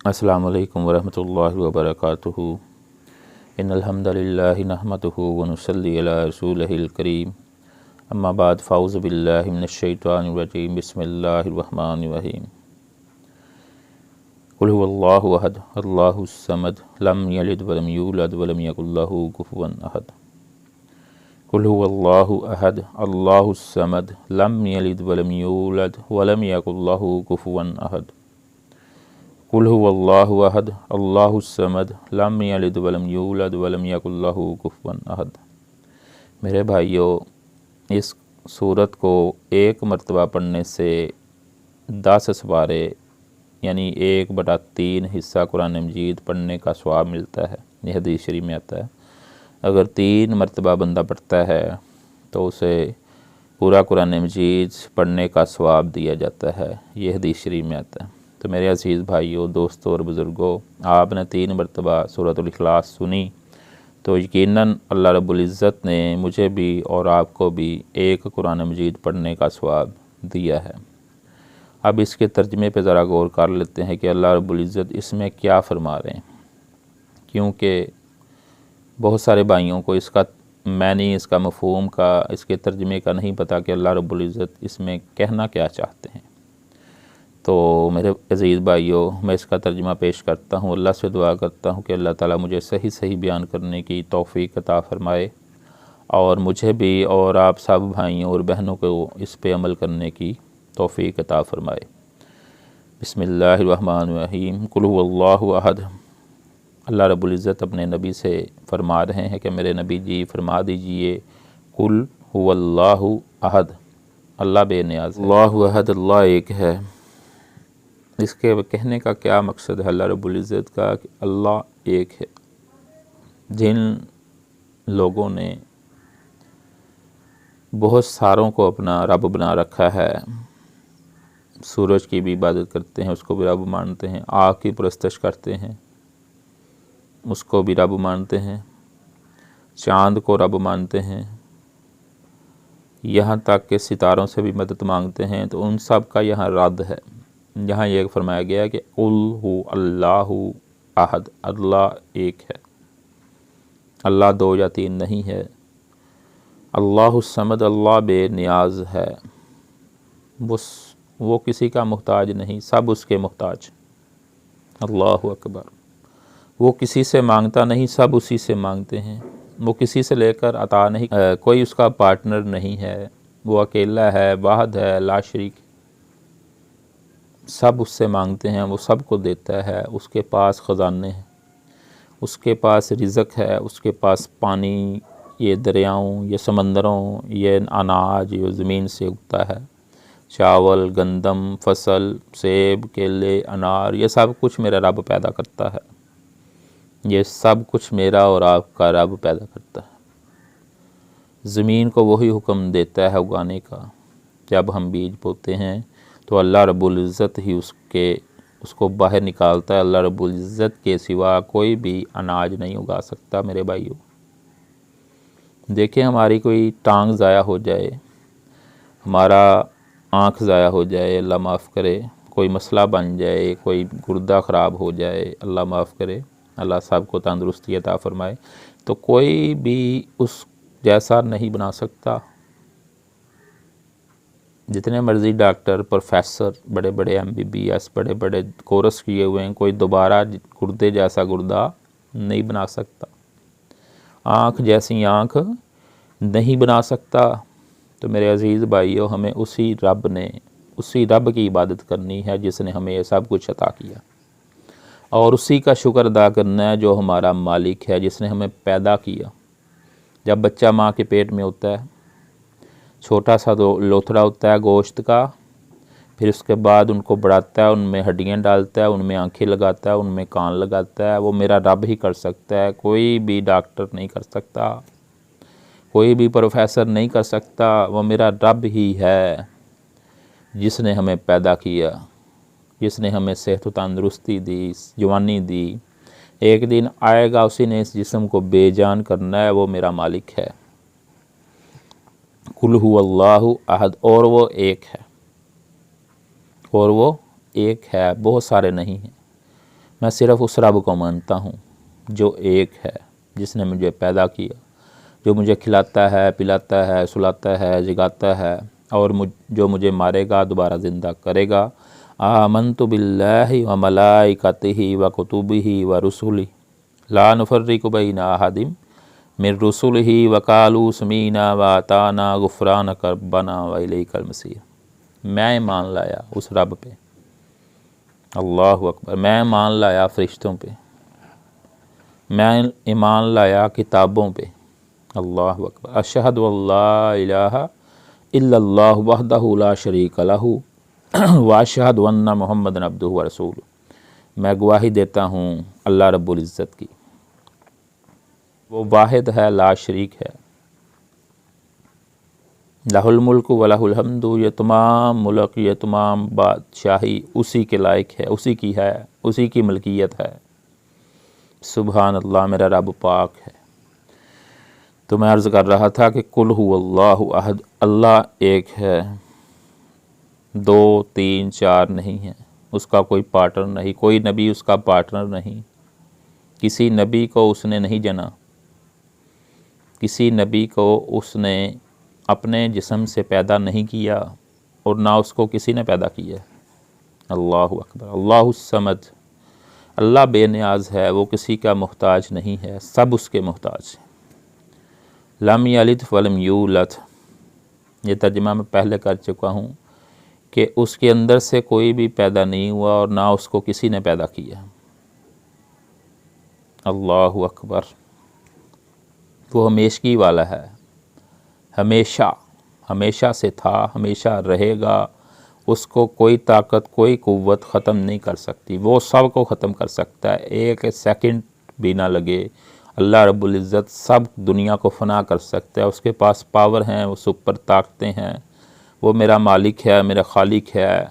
السلام علیکم ورحمۃ اللہ وبرکاتہ۔ ان الحمد للہ نحمدہ ونصلی علی رسولہ الکریم، اما بعد فاعوذ باللہ من الشیطان الرجیم، بسم اللہ الرحمن الرحیم۔ قل هو اللہ احد اللہ الصمد لم یلد ولم یولد ولم یکن لہ کفوا احد۔ قل هو اللہ احد اللہ الصمد لم یلد ولم یولد ولم یکن لہ کفوا احد۔ قل هو اللہ احد اللہ الصمد لم یلد ولم یولد ولم یکن لہ کفوا احد۔ میرے بھائیو، اس سورت کو ایک مرتبہ پڑھنے سے 10 سپارے یعنی 1/3 حصہ قرآن مجید پڑھنے کا ثواب ملتا ہے۔ یہ حدیث شریف میں آتا ہے، اگر 3 مرتبہ بندہ پڑھتا ہے تو اسے پورا قرآن مجید پڑھنے کا ثواب دیا جاتا ہے۔ یہ حدیث شریف میں آتا ہے۔ تو میرے عزیز بھائیوں، دوستوں اور بزرگوں، آپ نے 3 مرتبہ سورۃ الاخلاص سنی تو یقیناً اللہ رب العزت نے مجھے بھی اور آپ کو بھی ایک قرآن مجید پڑھنے کا ثواب دیا ہے۔ اب اس کے ترجمے پہ ذرا غور کر لیتے ہیں کہ اللہ رب العزت اس میں کیا فرما رہے ہیں، کیونکہ بہت سارے بھائیوں کو اس کا معنی، اس کا مفہوم کا، اس کے ترجمے کا نہیں پتہ کہ اللہ رب العزت اس میں کہنا کیا چاہتے ہیں۔ تو میرے عزیز بھائیوں، میں اس کا ترجمہ پیش کرتا ہوں، اللہ سے دعا کرتا ہوں کہ اللہ تعالیٰ مجھے صحیح بیان کرنے کی توفیق عطا فرمائے اور مجھے بھی اور آپ سب بھائیوں اور بہنوں کو اس پہ عمل کرنے کی توفیق عطا فرمائے۔ بسم اللہ الرحمن الرحیم۔ قل هو اللہ احد۔ اللہ رب العزت اپنے نبی سے فرما رہے ہیں کہ میرے نبی جی فرما دیجئے، قل هو اللہ احد، اللہ بے نیاز ہے، اللہ احد، اللہ ایک ہے۔ اس کے کہنے کا کیا مقصد ہے اللہ رب العزت کا کہ اللہ ایک ہے۔ جن لوگوں نے بہت ساروں کو اپنا رب بنا رکھا ہے، سورج کی بھی عبادت کرتے ہیں، اس کو بھی رب مانتے ہیں، آگ کی پرستش کرتے ہیں، اس کو بھی رب مانتے ہیں، چاند کو رب مانتے ہیں، یہاں تک کہ ستاروں سے بھی مدد مانگتے ہیں، تو ان سب کا یہاں رد ہے۔ یہاں یہ فرمایا گیا کہ قل ہو اللہ احد، اللہ ایک ہے، اللہ 2 یا 3 نہیں ہے، اللہ الصمد، اللہ بے نیاز ہے، وہ کسی کا محتاج نہیں، سب اس کے محتاج، اللہ اکبر۔ وہ کسی سے مانگتا نہیں، سب اسی سے مانگتے ہیں، وہ کسی سے لے کر عطا نہیں، کوئی اس کا پارٹنر نہیں ہے، وہ اکیلا ہے، واحد ہے، لا شریک، سب اس سے مانگتے ہیں، وہ سب کو دیتا ہے، اس کے پاس خزانے ہیں، اس کے پاس رزق ہے، اس کے پاس پانی، یہ دریاؤں، یہ سمندروں، یہ اناج، یہ زمین سے اگتا ہے، چاول، گندم، فصل، سیب، کیلے، انار، یہ سب کچھ میرا رب پیدا کرتا ہے، یہ سب کچھ میرا اور آپ کا رب پیدا کرتا ہے۔ زمین کو وہی حکم دیتا ہے اگانے کا، جب ہم بیج بوتے ہیں تو اللہ رب العزت ہی اس کو باہر نکالتا ہے، اللہ رب العزت کے سوا کوئی بھی اناج نہیں اگا سکتا۔ میرے بھائیوں، دیکھیں ہماری کوئی ٹانگ ضائع ہو جائے، ہمارا آنکھ ضائع ہو جائے، اللہ معاف کرے، کوئی مسئلہ بن جائے، کوئی گردہ خراب ہو جائے، اللہ معاف کرے، اللہ سب کو تندرستی عطا فرمائے، تو کوئی بھی اس جیسا نہیں بنا سکتا۔ جتنے مرضی ڈاکٹر، پروفیسر، بڑے بڑے MBBS، بڑے بڑے کورس کیے ہوئے ہیں، کوئی دوبارہ گردے جیسا گردہ نہیں بنا سکتا، آنکھ جیسی آنکھ نہیں بنا سکتا۔ تو میرے عزیز بھائیوں، ہمیں اسی رب کی عبادت کرنی ہے جس نے ہمیں یہ سب کچھ عطا کیا، اور اسی کا شکر ادا کرنا ہے جو ہمارا مالک ہے، جس نے ہمیں پیدا کیا۔ جب بچہ ماں کے پیٹ میں ہوتا ہے، چھوٹا سا لوتھڑا ہوتا ہے گوشت کا، پھر اس کے بعد ان کو بڑھاتا ہے، ان میں ہڈیاں ڈالتا ہے، ان میں آنکھیں لگاتا ہے، ان میں کان لگاتا ہے، وہ میرا رب ہی کر سکتا ہے، کوئی بھی ڈاکٹر نہیں کر سکتا، کوئی بھی پروفیسر نہیں کر سکتا، وہ میرا رب ہی ہے جس نے ہمیں پیدا کیا، جس نے ہمیں صحت و تندرستی دی، جوانی دی۔ ایک دن آئے گا، اسی نے اس جسم کو بے جان کرنا ہے، وہ میرا مالک ہے۔ قل هو اللہ احد، اور وہ ایک ہے، بہت سارے نہیں ہیں۔ میں صرف اس رب کو مانتا ہوں جو ایک ہے، جس نے مجھے پیدا کیا، جو مجھے کھلاتا ہے، پلاتا ہے، سلاتا ہے، جگاتا ہے، اور جو مجھے مارے گا، دوبارہ زندہ کرے گا۔ آمنت باللہ و ملائکتہ و کتبہ و رسلہ لا نفرق بین احد من رسلہ وقالوا سمیعنا واطعنا غفرانک ربنا و الیک المصیر۔ میں ایمان لایا اس رب پہ، اللہ اکبر، میں ایمان لایا فرشتوں پہ، میں ایمان لایا کتابوں پہ، اللہ اکبر۔ اشہد اللہ الہ الا اللہ وحدہ لا شریک لہ واشہد ان محمد عبدہ ورسولہ۔ میں گواہی دیتا ہوں اللہ رب العزت کی، وہ واحد ہے، لا شریک ہے، لہ الملک و لہ الحمد، یہ تمام ملک، یہ تمام بادشاہی اسی کے لائق ہے، اسی کی ہے، اسی کی ملکیت ہے۔ سبحان اللہ، میرا رب پاک ہے۔ تو میں عرض کر رہا تھا کہ قل هو اللہ احد، اللہ ایک ہے، 2 3 4 نہیں ہے، اس کا کوئی پارٹنر نہیں، کوئی نبی اس کا پارٹنر نہیں، کسی نبی کو اس نے نہیں جنا، کسی نبی کو اس نے اپنے جسم سے پیدا نہیں کیا، اور نہ اس کو کسی نے پیدا کیا۔ اللہ اکبر۔ اللہ الصمد، اللہ بے نیاز ہے، وہ کسی کا محتاج نہیں ہے، سب اس کے محتاج ہیں۔ لم یلد ولم یولد، یہ ترجمہ میں پہلے کر چکا ہوں کہ اس کے اندر سے کوئی بھی پیدا نہیں ہوا اور نہ اس کو کسی نے پیدا کیا۔ اللہ اکبر۔ وہ ہمیشگی والا ہے، ہمیشہ، ہمیشہ سے تھا، ہمیشہ رہے گا، اس کو کوئی طاقت، کوئی قوت ختم نہیں کر سکتی، وہ سب کو ختم کر سکتا ہے، ایک سیکنڈ بھی نہ لگے۔ اللہ رب العزت سب دنیا کو فنا کر سکتا ہے، اس کے پاس پاور ہیں، وہ سب پر طاقتیں ہیں، وہ میرا مالک ہے، میرا خالق ہے،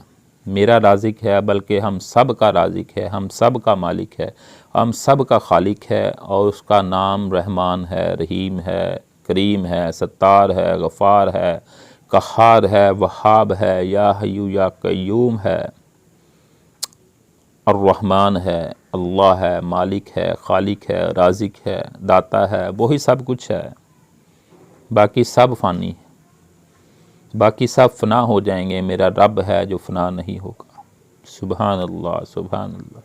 میرا رازق ہے، بلکہ ہم سب کا رازق ہے، ہم سب کا مالک ہے، ہم سب کا خالق ہے، اور اس کا نام رحمان ہے، رحیم ہے، کریم ہے، ستار ہے، غفار ہے، قہار ہے، وہاب ہے، یا حیو یا قیوم ہے، الرحمن ہے، اللہ ہے، مالک ہے، خالق ہے، رازق ہے، داتا ہے، وہی سب کچھ ہے۔ باقی سب فانی ہے، باقی سب فنا ہو جائیں گے، میرا رب ہے جو فنا نہیں ہوگا۔ سبحان اللہ، سبحان اللہ۔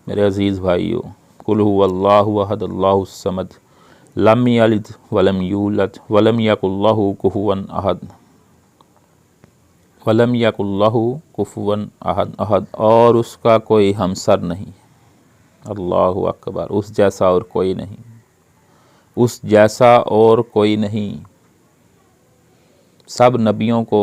میرے عزیز بھائیو، قل هو اللہ احد اللہ الصمد لم یلد ولم یولد ولم یکن لہ کفوا احد، ولم یکن لہ کفوا احد، اور اس کا کوئی ہمسر نہیں۔ اللہ اکبر، اس جیسا اور کوئی نہیں، اس جیسا اور کوئی نہیں۔ سب نبیوں کو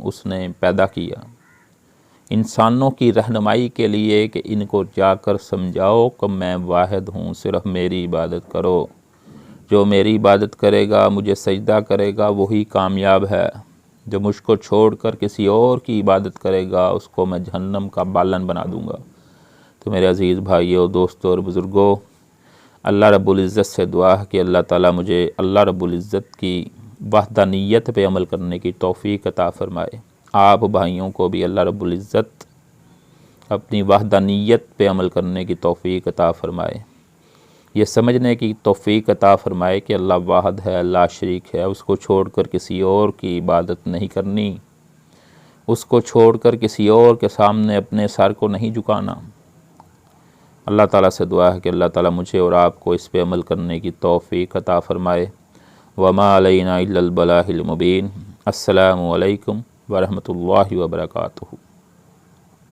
اس نے پیدا کیا، انسانوں کی رہنمائی کے لیے کہ ان کو جا کر سمجھاؤ کہ میں واحد ہوں، صرف میری عبادت کرو، جو میری عبادت کرے گا، مجھے سجدہ کرے گا، وہی کامیاب ہے، جو مجھ کو چھوڑ کر کسی اور کی عبادت کرے گا، اس کو میں جہنم کا بالن بنا دوں گا۔ تو میرے عزیز بھائیوں، دوستوں اور بزرگوں، اللہ رب العزت سے دعا ہے کہ اللہ تعالیٰ مجھے اللہ رب العزت کی وحدانیت پہ عمل کرنے کی توفیق عطا فرمائے۔ آپ بھائیوں کو بھی اللہ رب العزت اپنی وحدانیت پہ عمل کرنے کی توفیق عطا فرمائے، یہ سمجھنے کی توفیق عطا فرمائے کہ اللہ واحد ہے، لا شریک ہے، اس کو چھوڑ کر کسی اور کی عبادت نہیں کرنی، اس کو چھوڑ کر کسی اور کے سامنے اپنے سر کو نہیں جھکانا۔ اللہ تعالیٰ سے دعا ہے کہ اللہ تعالیٰ مجھے اور آپ کو اس پہ عمل کرنے کی توفیق عطا فرمائے۔ وما علینا الا البلاغ المبین۔ السلام علیکم ورحمۃ اللہ وبرکاتہ۔